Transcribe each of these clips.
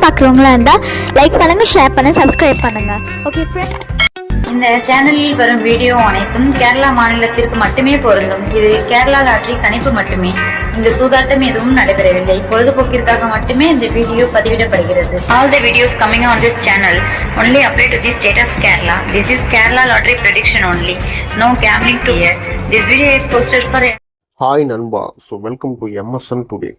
பார்க்குறவங்களா இருந்தால் லைக் பண்ணுங்கள், ஷேர் பண்ணுங்கள், சப்ஸ்கிரைப் பண்ணுங்கள். ஓகே ஃப்ரெண்ட், இந்த சேனலில் வரும் வீடியோ அனைத்தும் கேரளா மாநிலத்திற்கு மட்டுமே பொருந்தும். இது கேரளா லாட்டரி கணிப்பு மட்டுமே. இங்கு சூதாட்டம் எதுவும் நடைபெறவில்லை. பொழுதுபோக்கிற்காக மட்டுமே இந்த video பதிவிடப்படுகிறது. All the videos coming on this channel only apply to the state of Kerala. This is Kerala lottery prediction only. No gambling to here. This video is posted for hi நண்பா. So welcome to MSN today.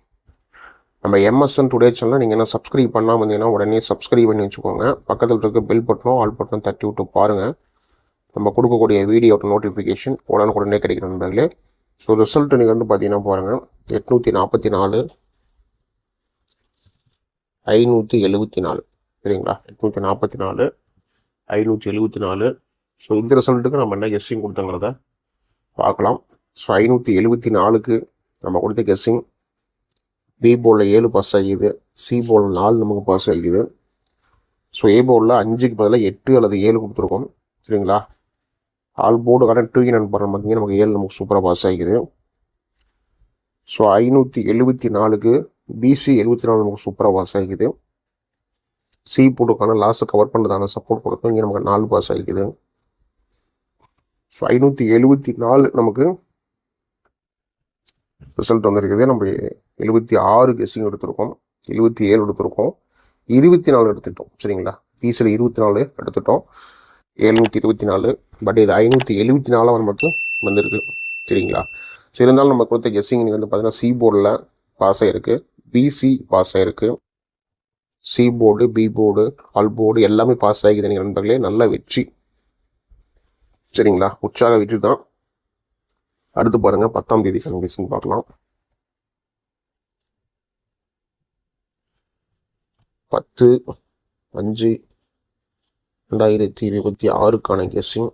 நம்ம MSN today சேனலில் நீங்கள் என்ன subscribe பண்ணாமல் இருந்தீங்கன்னா உடனே subscribe பண்ணி வச்சுக்கோங்க. பக்கத்தில் இருக்க பெல் பட்டனும் ஆல் பட்டனும் தட்டி விட்டு பாருங்கள். நம்ம கொடுக்கக்கூடிய வீடியோட நோட்டிஃபிகேஷன் உடனே கிடைக்கிற நண்பர்களே. ஸோ ரிசல்ட் நீங்கள் வந்து பார்த்தீங்கன்னா பாருங்கள், 844 574 சரிங்களா? 844 574. ஸோ இந்த ரிசல்ட்டுக்கு நம்ம என்ன கெஸ்ஸிங் கொடுத்தங்கிறத பார்க்கலாம். ஸோ 574க்கு நம்ம கொடுத்த கெஸ்ஸிங் பி போர்டில் 7 பாஸ் ஆகிது, சி போர்டில் 4 நமக்கு பாஸ் ஆகிது. ஸோ ஏ போர்டில் 5க்கு பதிலாக 8 அல்லது 7 கொடுத்துருக்கோம் சரிங்களா? ஆல் போர்டுக்கான 2 நம்பர் பார்த்தீங்கன்னா நமக்கு 7 நமக்கு சூப்பராக பாஸ் ஆகிக்குது. ஸோ 574க்கு பிசி 74 நமக்கு சூப்பராக பாஸ் ஆகிக்குது. சி போர்டுக்கான லாஸை கவர் பண்ணுறதான சப்போர்ட் கொடுக்கும், இங்கே நமக்கு 4 பாஸ் ஆகிக்குது. ஸோ 574 நமக்கு ரிசல்ட் வந்திருக்குது. நம்ம 76 கெஸ்ஸிங் எடுத்திருக்கோம், 77 எடுத்திருக்கோம், 24 எடுத்துட்டோம் சரிங்களா? ஃபீஸில் 24 எடுத்துட்டோம், 724. பட் இது 574 மட்டும் வந்திருக்கு சரிங்களா? ஸோ இருந்தாலும் நம்ம கொடுத்த கெஸ்ஸிங் வந்து பார்த்தீங்கன்னா சி போர்டில் பாஸ் ஆகிருக்கு, பிசி பாஸ் ஆகிருக்கு, C board, B board, all board எல்லாமே பாஸ் ஆகிக்குது. நீங்கள் நண்பர்களே நல்ல வெற்றி சரிங்களா? உற்சாக வெற்றி தான். அடுத்து பாருங்கள், 10ஆம் தேதிக்கான கெஸ்ஸிங் பார்க்கலாம். 10/5/2026க்கான கெஸ்ஸிங்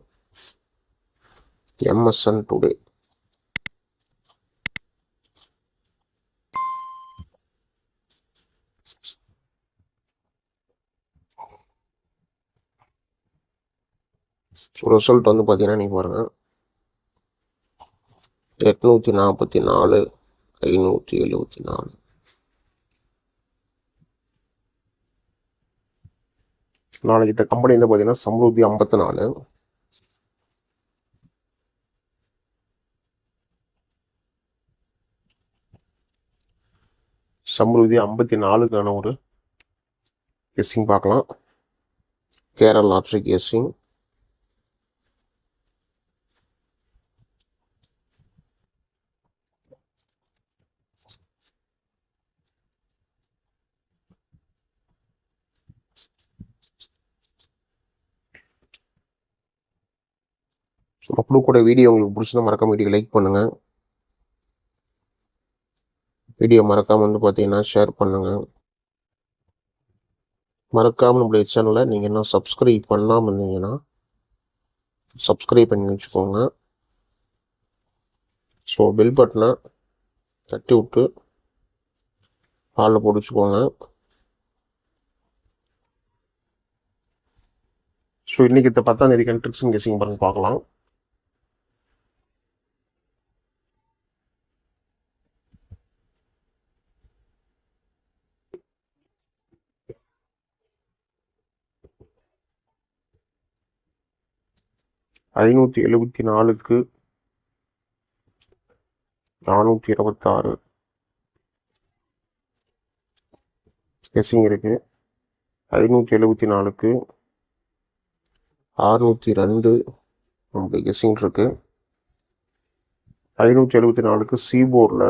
எம்எஸ்என் டுடே. ரிசல்ட் வந்து பார்த்தீங்கன்னா நீங்கள் பாருங்கள், 844 574. நாளைக்கு இந்த கம்பெனி வந்து பார்த்தீங்கன்னா சம்ருத்தி 54, சம்ருத்தி 54க்கான ஒரு கெஸ்ஸிங் பார்க்கலாம். Kerala lottery guessing. நம்ம கொடுக்கூட வீடியோ உங்களுக்கு பிடிச்சிருந்தா மறக்காம வீடியோ லைக் பண்ணுங்கள். வீடியோ மறக்காமல் வந்து பார்த்தீங்கன்னா ஷேர் பண்ணுங்கள். மறக்காமல் நம்மளுடைய சேனலை நீங்கள் என்ன சப்ஸ்கிரைப் பண்ணாமல் இருந்தீங்கன்னா சப்ஸ்கிரைப் பண்ணி வச்சுக்கோங்க. ஸோ பெல் பட்டனை தட்டி விட்டு ஆளில் போட்டுச்சுக்கோங்க. ஸோ இன்றைக்கி இந்த 10ஆம் தேதி ட்ரிக்ஸ் கெஸ்ஸிங் பண்ணி பார்க்கலாம். ஐநூற்றி 74க்கு 426 கெஸ்ஸிங் இருக்குது. 574க்கு 602 நம்மளுடைய கெஸ்ஸிங் இருக்குது. 574க்கு சி போர்டில்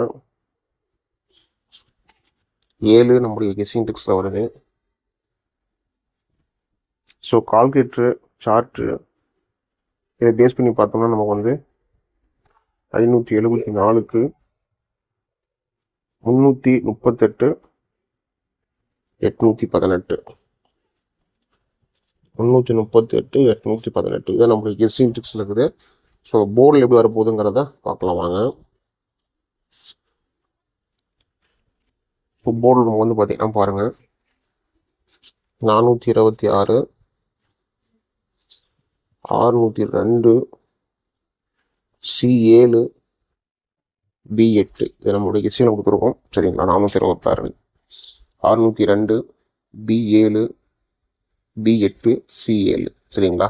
7 நம்முடைய கெஸ்ஸிங் ட்ரிக்ஸில் வருது. ஸோ கால்குலேட்டரு சார்ட்டு இதை பேஸ் பண்ணி பார்த்தோம்னா நமக்கு வந்து 574க்கு 338 818 338 818 இதான் நம்மளுடைய கெஸ்ஸிங் ட்ரிக்ஸில் இருக்குது. ஸோ போர்டில் எப்படி வரப்போகுதுங்கிறத பார்க்கலாம் வாங்க. இப்போ போர்டில் நம்ம வந்து பார்த்தீங்கன்னா பாருங்கள், 426 602 C7 B8 இதை நம்மளுடைய கெஸ்ஸிங்கில் கொடுத்துருக்கோம் சரிங்களா? 426 602 B7 B8 C7 சரிங்களா.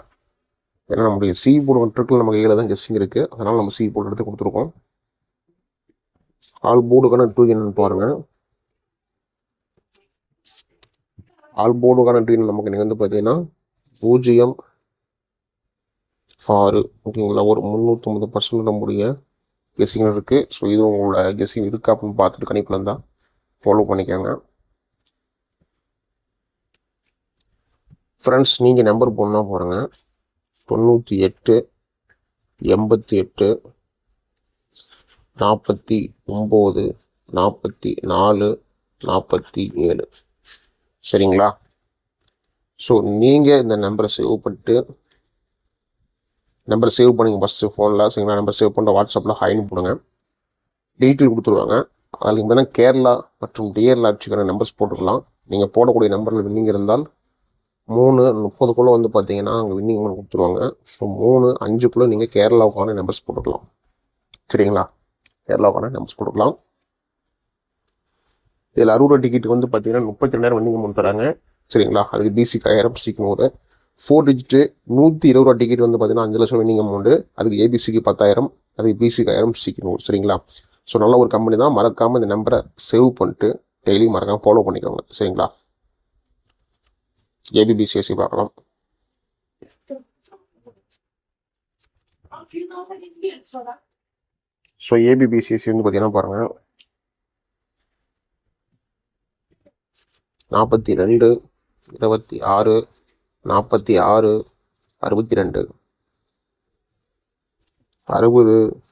ஏன்னா நம்முடைய சி போர்டு வந்துட்டு நமக்கு 7 தான் கெஸ்ஸிங் இருக்குது, அதனால் நம்ம சி போர்டு எடுத்து கொடுத்துருக்கோம். ஆல் போர்டுக்கான டூ என்னன்னு பாருங்க. ஆல் போர்டுக்கான டூ நமக்கு நீங்கள் வந்து பார்த்தீங்கன்னா 0 6 ஓகேங்களா. ஒரு 350% நம்முடைய கெஸ்ஸிங் இருக்குது. ஸோ இது உங்களோட கெஸ்ஸிங் இருக்கா அப்படின்னு பார்த்துட்டு கணிப்பில் இருந்தால் ஃபாலோ பண்ணிக்கோங்க. ஃப்ரெண்ட்ஸ் நீங்கள் நம்பர் போனால் பாருங்கள் 98 88 49 44 47 சரிங்களா. ஸோ நீங்கள் இந்த நம்பரை சேவ் பண்ணிட்டு நம்பர் சேவ் பண்ணுங்க ஃபஸ்ட்டு ஃபோனில் சரிங்களா. நம்பர் சேவ் பண்ணுற வாட்ஸ்அப்பில் ஹைன்னு போடுங்க, டீட்டெயில் கொடுத்துருவாங்க. அதில் பார்த்தீங்கன்னா கேரளா மற்றும் டிஆர் லாட்சிக்கான நம்பர்ஸ் போட்டுக்கலாம். நீங்கள் போடக்கூடிய நம்பரில் வின்னிங் இருந்தால் 3:30 வந்து பார்த்தீங்கன்னா அங்கே வின்னிங் கொடுத்துருவாங்க. ஸோ 3:05 நீங்கள் கேரளாவுக்கான நம்பர்ஸ் போட்டுக்கலாம் சரிங்களா. கேரளாவுக்கான நம்பர்ஸ் போட்டுக்கலாம். இதில் 60 டிக்கெட் வந்து பார்த்தீங்கன்னா 32,000 வின்னிங் அமௌண்ட் தராங்க சரிங்களா. அதுக்கு பிசிக்கு 1000 சிக்கு 100 4 டிஜிட்டு 120 டிக்கெட் வந்து பார்த்தீங்கன்னா 5 லட்சம் வின்னிங் அமௌண்ட்டு. அதுக்கு ஏபிசிக்கு 10,000, அதுக்கு பிசிக்கு 1000 சிக்கு 100 சரிங்களா. ஸோ நல்ல ஒரு கம்பெனி தான். மறக்காமல் இந்த நம்பரை சேவ் பண்ணிட்டு டெய்லி மறக்காமல் ஃபாலோ பண்ணிக்கோங்க சரிங்களா. ஏபிபிசிஎஸ்சி பார்க்கலாம். ஸோ ஏபிபிசிஎஸ்சி வந்து பார்த்தீங்கன்னா பாருங்கள் 42 26 46 62 60 20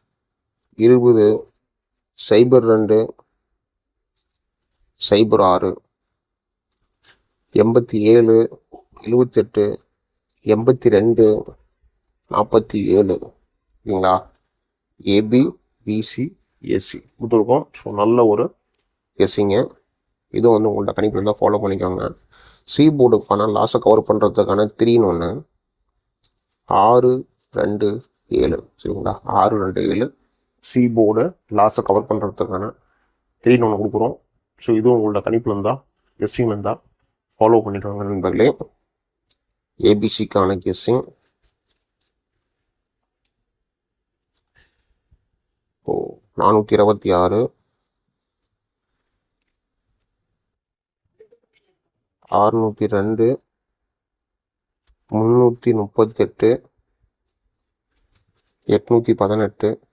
02 06 87 78 82 47 ஓகேங்களா. ஏபிபிசிஎஸ்சி கொடுத்துருக்கோம். ஸோ நல்ல ஒரு கெஸ்ஸிங்க. இதுவும் வந்து உங்கள்ட்ட கணிப்பில் இருந்தால் ஃபாலோ பண்ணிக்கோங்க. சி போர்டுக்கான லாஸை கவர் பண்ணுறதுக்கான 3 6 2 7 சரிங்களா. 6 2 7 சி போர்டு லாஸை கவர் பண்ணுறதுக்கான 3 கொடுக்குறோம். ஸோ இதுவும் உங்களோட கணிப்பில் இருந்தால் கெஸ்ஸிங் இருந்தால் ஃபாலோ பண்ணிக்கோங்க நண்பர்களே. ஏபிசிக்கான கெஸ்ஸிங் 426 602 338 818 422 602 206 687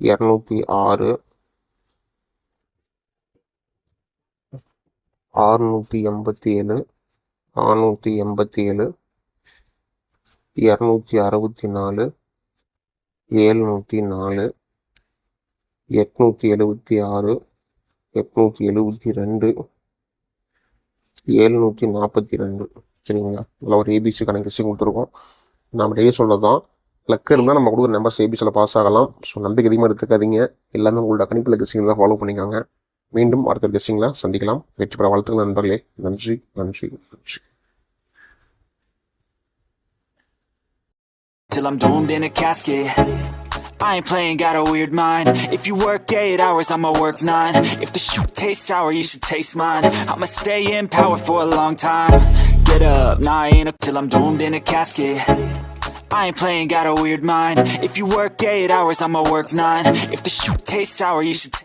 487 264 704 876 872 742 சரிங்களா. நல்லா ஒரு ஏபிசி கணக்கு கொடுத்துருக்கோம். நம்ம டெய்லி சொல்கிறது தான், லக்கு இருந்தால் நம்ம கொடுக்குற நம்பர்ஸ் ஏபிசியில் பாஸ் ஆகலாம். ஸோ நம்பிக்கை அதிகமாக எடுத்துக்காதீங்க. எல்லாமே உங்களோட கணிப்பில் கெஸ்ஸிங் தான் ஃபாலோ பண்ணிக்கோங்க. மீண்டும் அடுத்த கெஸ்ஸிங்கில் சந்திக்கலாம். வெற்றி பெற வாழ்த்துக்கள் நண்பர்களே. நன்றி நன்றி நன்றி. Till I'm doomed in a casket, I ain't playing, got a weird mind. If you work 8 hours, I'ma work 9. If the shoot tastes sour, you should taste mine. I'ma stay in power for a long time. Get up, nah, I ain't till I'm doomed in a casket. I ain't playing, got a weird mind. If you work 8 hours, I'ma work 9. If the shoot tastes sour, you should